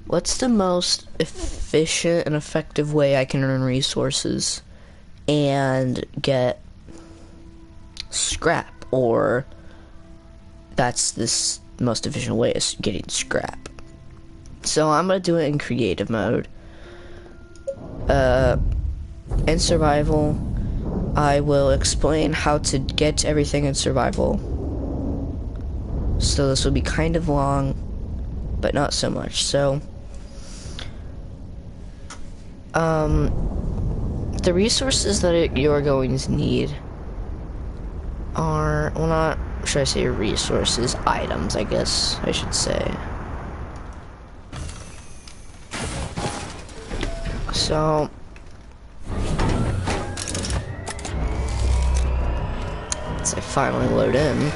What's the most efficient and effective way I can earn resources and get scrap? Or that's this most efficient way is getting scrap. So I'm gonna do it in creative mode. In survival, I will explain how to get everything in survival. So this will be kind of long, but not so much. So, the resources that you're going to need are, well, not, should I say resources, items, I guess I should say. So, once I finally load in,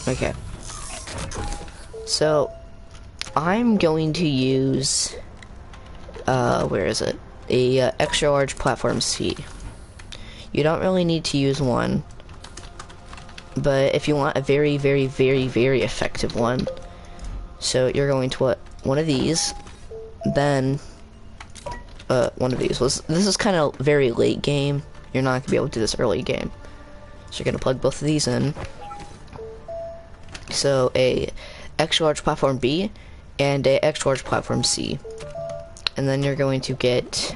okay. So, I'm going to use, where is it? A extra large platform C. You don't really need to use one, but if you want a very, very, very, very effective one, so you're going to one of these, then one of these. This is kind of very late game. You're not gonna be able to do this early game, so you're gonna plug both of these in. So a extra large platform B and a extra large platform C, and then you're going to get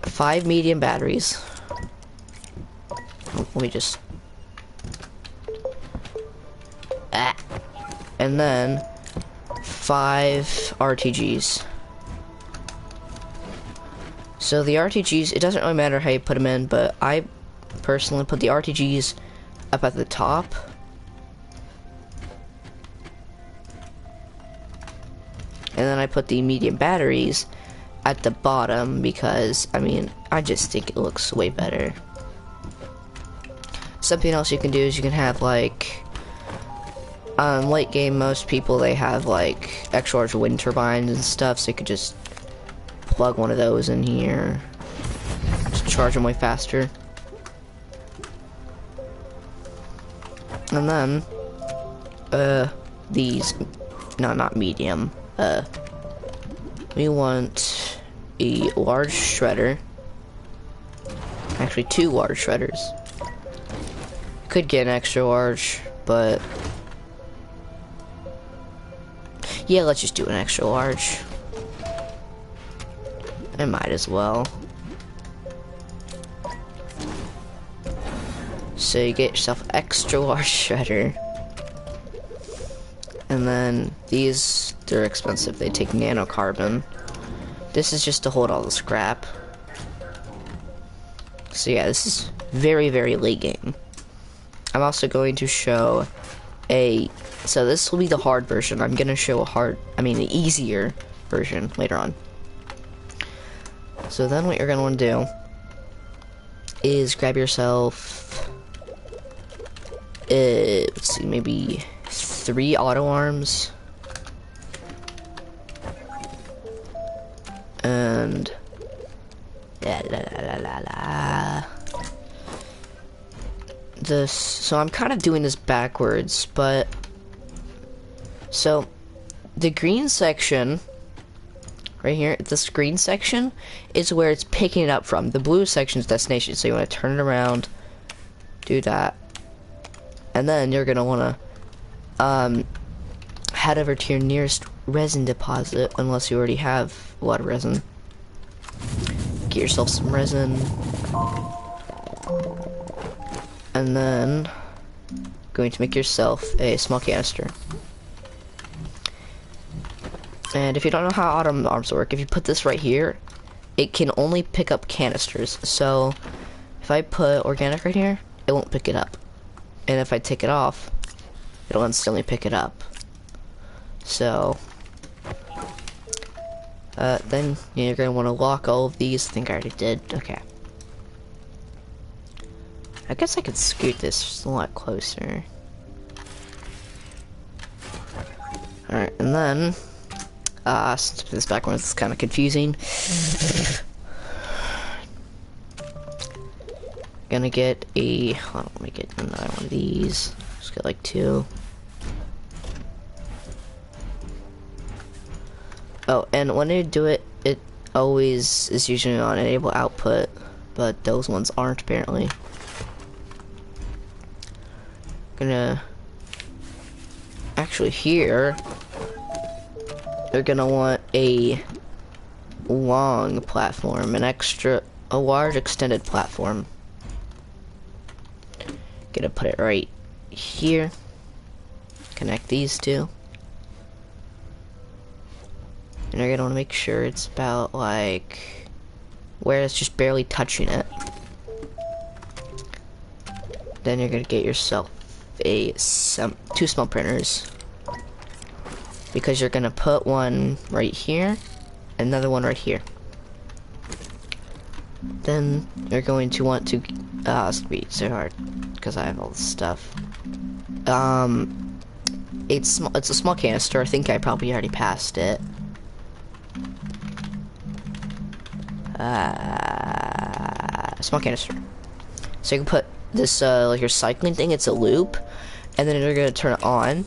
5 medium batteries. Let me just and then 5 RTGs. So the RTGs, it doesn't really matter how you put them in, but I personally put the RTGs up at the top. And then I put the medium batteries at the bottom because, I mean, I just think it looks way better. Something else you can do is you can have, like, late game, most people, they have, like, extra large wind turbines and stuff, so you could just plug one of those in here to charge them way faster. And then, these, no, not medium, we want a large shredder, actually 2 large shredders. Could get an extra large, but yeah, let's just do an extra large. I might as well. So you get yourself extra large shredder. And then these, they're expensive. They take nanocarbon. This is just to hold all the scrap. So yeah, this is very, very late game. I'm also going to show so this will be the hard version. I'm gonna show an easier version later on. So then what you're gonna want to do is grab yourself, let's see, maybe 3 auto arms, and so I'm kind of doing this backwards, but so the green section right here, this green section is where it's picking it up from. The blue section is destination, so you want to turn it around, do that, and then you're gonna want to head over to your nearest resin deposit, unless you already have a lot of resin. Get yourself some resin, and then going to make yourself a small canister. And if you don't know how auto arms work, if you put this right here, it can only pick up canisters. So if I put organic right here, it won't pick it up. And if I take it off, it'll instantly pick it up. So then you're going to want to lock all of these. I think I already did. Okay. I guess I could scoot this a lot closer. Alright, and then since this background is kind of confusing, gonna get let me get another one of these. Just get like 2. Oh, and when you do it, it always is usually on enable output, but those ones aren't apparently. Gonna actually here, they're gonna want a long platform, a large extended platform. Gonna put it right here. Connect these two. And you're gonna want to make sure it's about like where it's just barely touching it. Then you're gonna get yourself two small printers, because you're gonna put one right here, another one right here. Then you're going to want to it's gonna be so hard because I have all this stuff. It's a small canister. I think I probably already passed it. Small canister. So you can put this like your cycling thing. It's a loop, and then you're gonna turn it on.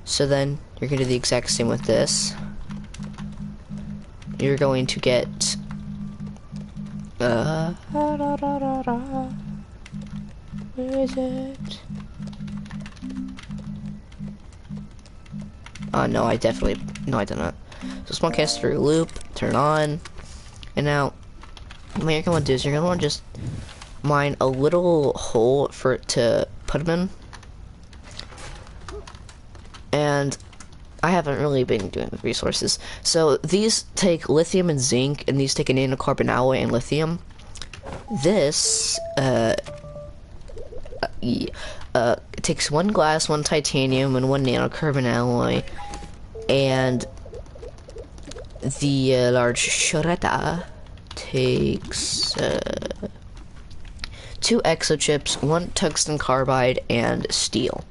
So then you're gonna do the exact same with this. You're going to get where is it? No, I didn't. So small canister loop, turn on, and now what you're gonna do is you're gonna want to just mine a little hole for it to put them in. And I haven't really been doing the resources. So these take lithium and zinc, and these take a nanocarbon alloy and lithium. This it takes one glass, one titanium, and one nanocarbon alloy, and the large shredder takes 2 exochips, 1 tungsten carbide, and steel.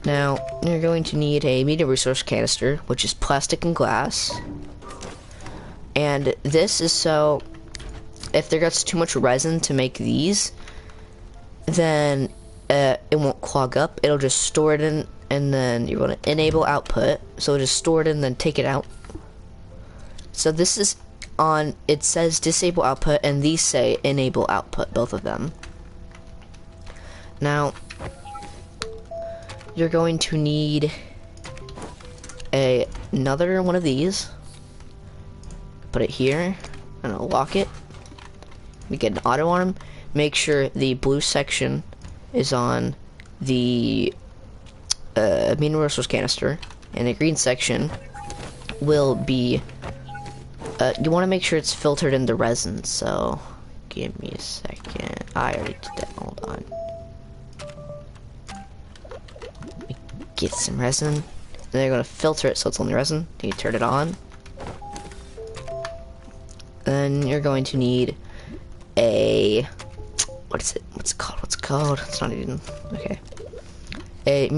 Now, you're going to need a medium resource canister, which is plastic and glass. And this is so, if there gets too much resin to make these, then it won't clog up. It'll just store it in, and then you want to enable output. So just store it in, then take it out. So this is on, it says disable output, and these say enable output, both of them. Now, you're going to need another one of these. Put it here, and I'll lock it. We get an auto arm. Make sure the blue section is on the medium resource canister, and the green section will be. You want to make sure it's filtered in the resin. So, give me a second. I already did that. Hold on. Get some resin. And then you're gonna filter it so it's only resin. Then you turn it on. Then you're going to need a What's it called? It's not even okay. A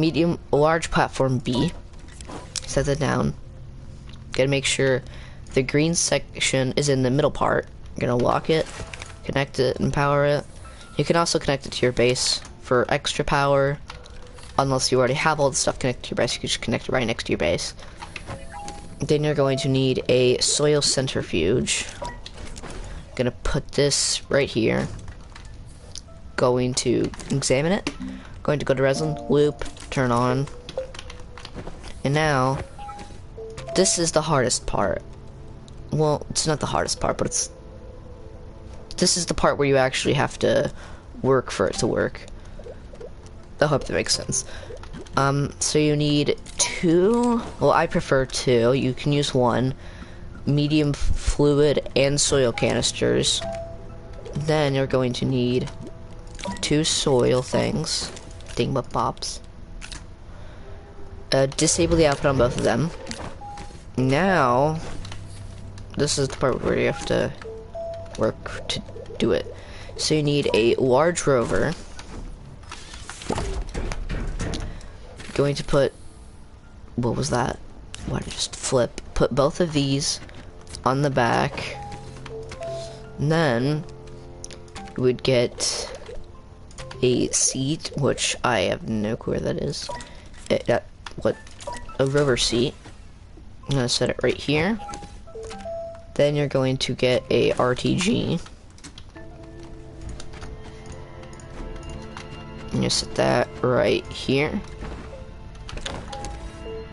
large platform B. Set that down. Gotta make sure the green section is in the middle part. You're gonna lock it, connect it, and power it. You can also connect it to your base for extra power. Unless you already have all the stuff connected to your base, you can just connect it right next to your base. Then you're going to need a soil centrifuge. Gonna put this right here. Going to examine it. Going to go to resin, loop, turn on. And now, this is the hardest part. Well, it's not the hardest part, but this is the part where you actually have to work for it to work. I hope that makes sense. So you need 2, well, I prefer 2, you can use 1, medium fluid and soil canisters. Then you're going to need 2 soil things, thingamabobs. Disable the output on both of them. Now, this is the part where you have to work to do it. So you need a large rover. Going to put, what was that? Why did I just flip? Put both of these on the back. And then you would get a seat, which I have no clue where that is. A rover seat. I'm gonna set it right here. Then you're going to get a RTG. And you set that right here.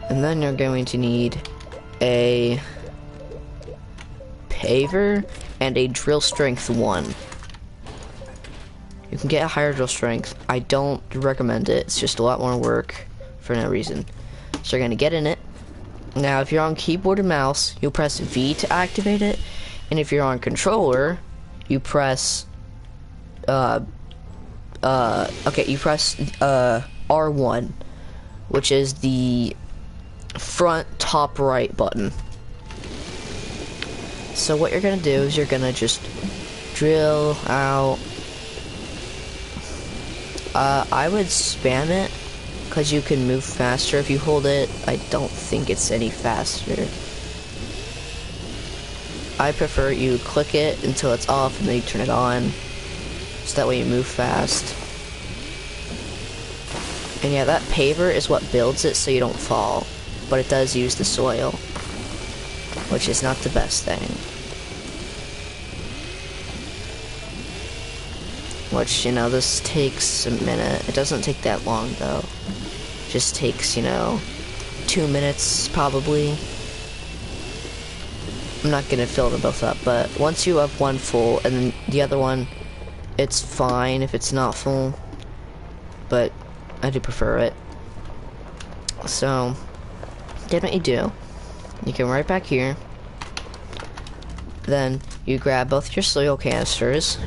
And then you're going to need a paver and a drill strength 1. You can get a higher drill strength. I don't recommend it. It's just a lot more work for no reason. So you're gonna get in it. Now if you're on keyboard and mouse, you'll press V to activate it. And if you're on controller, you press you press R1, which is the front top right button. So what you're gonna do is you're gonna just drill out. I would spam it because you can move faster if you hold it. I don't think it's any faster. I prefer you click it until it's off and then you turn it on, so that way you move fast. And yeah, that paver is what builds it so you don't fall, but it does use the soil, which is not the best thing. Which, you know, this takes a minute. It doesn't take that long though. It just takes, you know, 2 minutes probably. I'm not gonna fill them both up, but once you have one full and then the other one, it's fine if it's not full, but I do prefer it. So then what you do, you come right back here, then you grab both your soil canisters,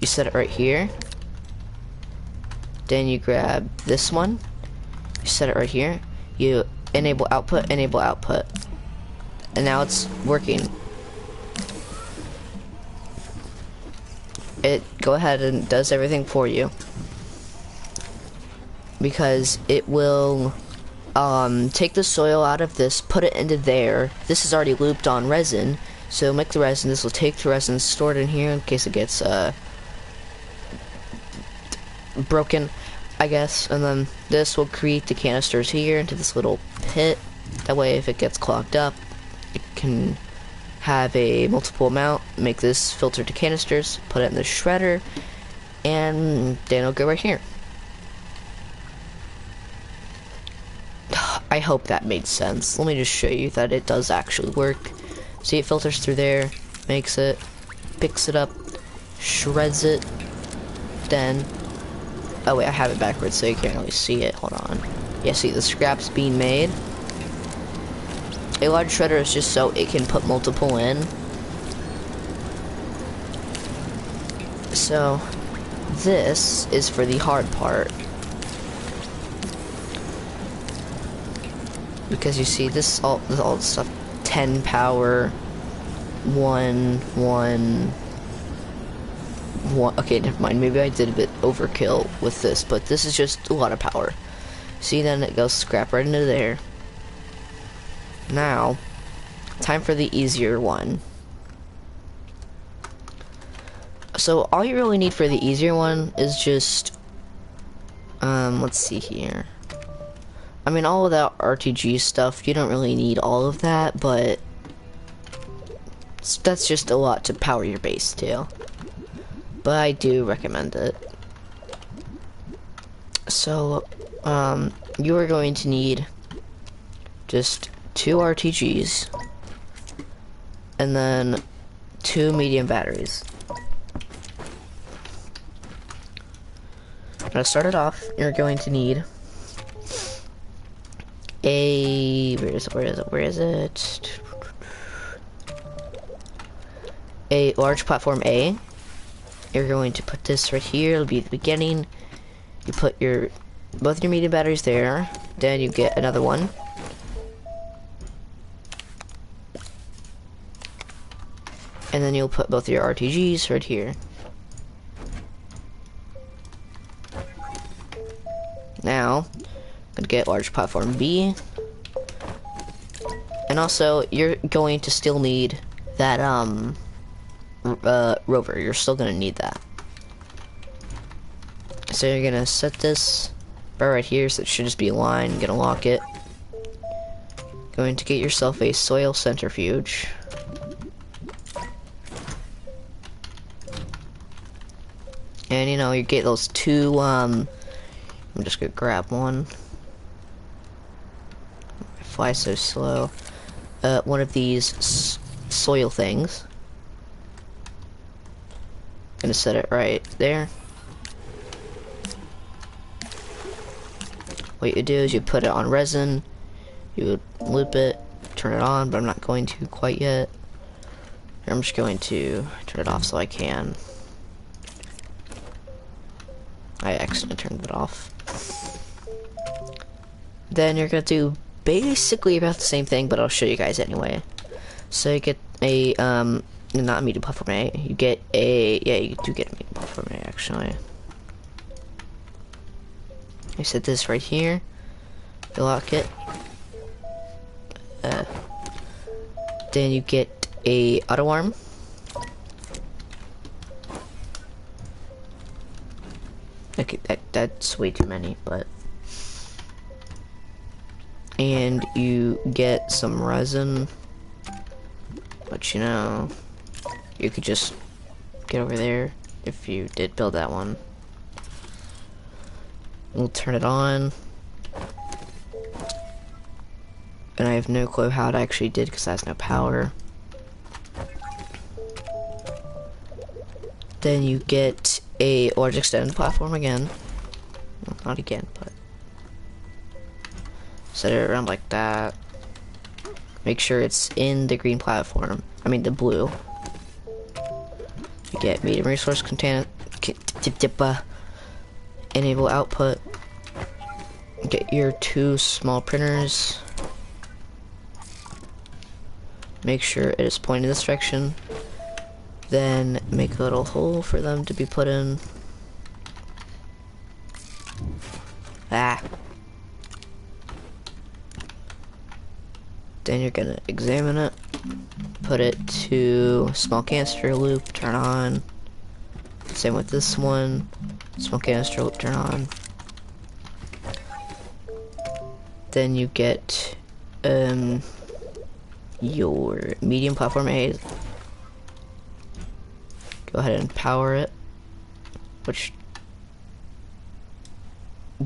you set it right here, then you grab this one, you set it right here, you enable output, and now it's working. It go ahead and does everything for you, because it will take the soil out of this, put it into there. This is already looped on resin, so make the resin. This will take the resin, store it in here in case it gets broken, I guess, and then this will create the canisters here into this little pit. That way if it gets clogged up, it can have a multiple amount, make this filter to canisters, put it in the shredder, and then it'll go right here. I hope that made sense. Let me just show you that it does actually work. See, it filters through there, makes it, picks it up, shreds it, then, oh wait, I have it backwards so you can't really see it, hold on. Yeah, see the scraps being made. A large shredder is just so it can put multiple in. So, this is for the hard part. Because you see, this all the stuff, 10 power, 1, okay, never mind, maybe I did a bit overkill with this, but this is just a lot of power. See, then it goes scrap right into there. Now, time for the easier one. So all you really need for the easier one is just, let's see here. I mean, all of that RTG stuff, you don't really need all of that, but that's just a lot to power your base too. But I do recommend it. So, you are going to need just 2 RTGs and then 2 medium batteries. Now to start it off, you're going to need a, where is it? A large platform A. You're going to put this right here, it'll be the beginning. You put both your medium batteries there, then you get another one. And then you'll put both your RTGs right here. Now, I'm gonna get large platform B. And also, you're going to still need that, rover. You're still gonna need that. So you're gonna set this bar right here, so it should just be a line. You're gonna lock it. Going to get yourself a soil centrifuge. And you know, you get those two, I'm just gonna grab one. I fly so slow. One of these soil things. Gonna set it right there. What you do is you put it on resin, you loop it, turn it on, but I'm not going to quite yet. I'm just going to turn it off so I can. I accidentally turned it off. Then you're gonna do basically about the same thing, but I'll show you guys anyway. So you get a, not a medium platform A, you get a, yeah, you do get a medium platform A actually. I set this right here, you lock it. Then you get a auto arm. Okay, that's way too many, but. And you get some resin, but you know, you could just get over there if you did build that one. We'll turn it on. And I have no clue how it actually did because it has no power. Then you get a large extended platform again. Well, not again, but set it around like that. Make sure it's in the green platform. I mean the blue. You get medium resource container. Enable output. Get your two small printers. Make sure it is pointing this direction. Then make a little hole for them to be put in. Ah. Then you're gonna examine it. Put it to small canister loop, turn on. Same with this one. Small canister loop, turn on. Then you get your medium platform A. Go ahead and power it. Which,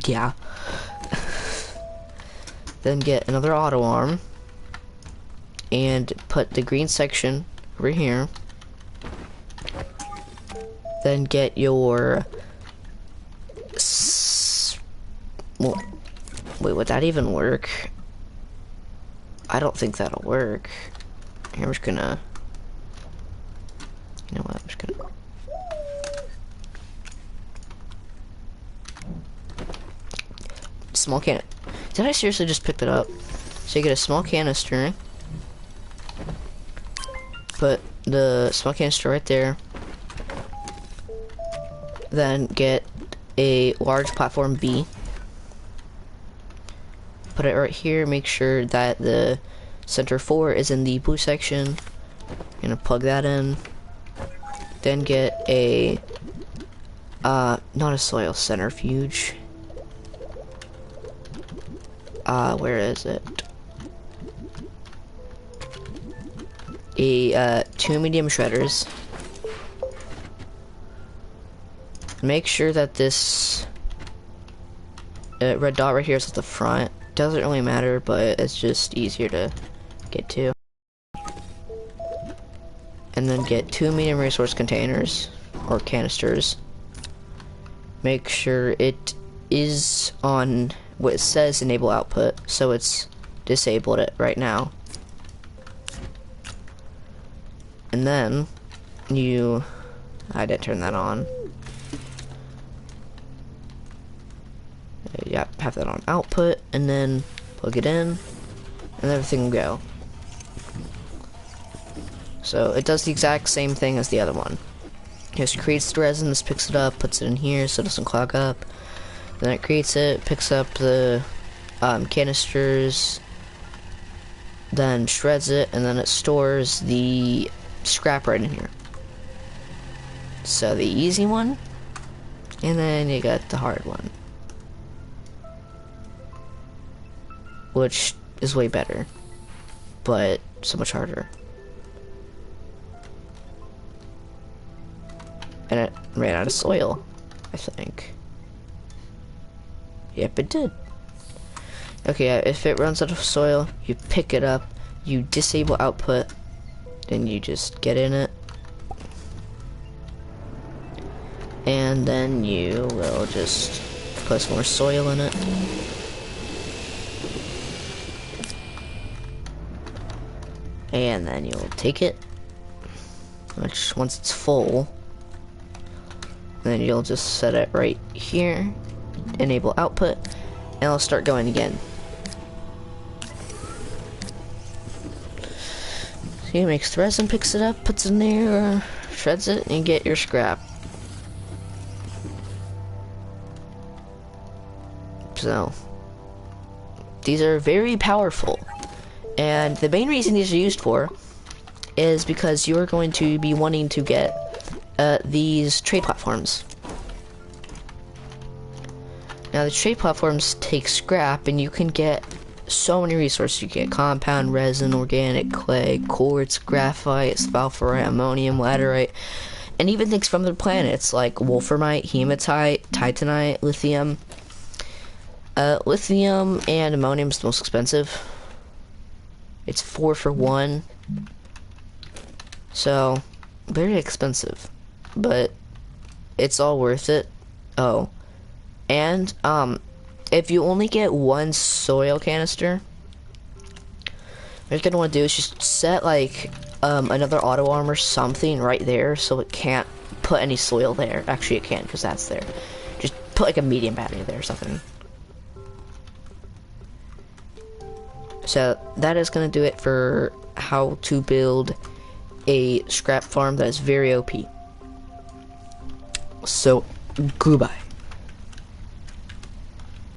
yeah. Then get another auto arm. And put the green section over here. Then get your well, wait, would that even work? I don't think that'll work. Here, I'm just gonna, you know what, I'm just gonna, small can, did I seriously just pick that up? So you get a small canister, put the small canister right there, then get a large platform B, put it right here, make sure that the center 4 is in the blue section. I'm gonna plug that in. Then get a, not a soil centrifuge. Where is it? A, 2 medium shredders. Make sure that this red dot right here is at the front. Doesn't really matter, but it's just easier to get to. And then get 2 medium resource containers or canisters. Make sure it is on what it says enable output, so it's disabled it right now. And then you, I didn't turn that on. Yeah, have that on output, and then plug it in, and everything will go. So it does the exact same thing as the other one. It just creates the resin, this picks it up, puts it in here so it doesn't clog up. Then it creates it, picks up the canisters, then shreds it, and then it stores the scrap right in here. So the easy one, and then you got the hard one, which is way better. but so much harder. And it ran out of soil, I think. Yep, it did. Okay, if it runs out of soil, you pick it up, you disable output, and you just get in it. And then you will just put some more soil in it. And then you'll take it, which once it's full, then you'll just set it right here, enable output, and it'll start going again. So you makes the resin, picks it up, puts it in there, shreds it, and you get your scrap. So, these are very powerful. And the main reason these are used for is because you are going to be wanting to get these trade platforms. Now the trade platforms take scrap, and you can get so many resources. You get compound, resin, organic, clay, quartz, graphite, sphalerite, ammonium, laterite, and even things from the planets like wolframite, hematite, titanite, lithium. Lithium and ammonium is the most expensive. It's 4 for 1. So, very expensive. But it's all worth it. Oh. And, if you only get one soil canister, what you're gonna want to do is just set, like, another auto armor something right there so it can't put any soil there. Actually, it can, because that's there. Just put, like, a medium battery there or something. So that is going to do it for how to build a scrap farm that is very OP. So, goodbye.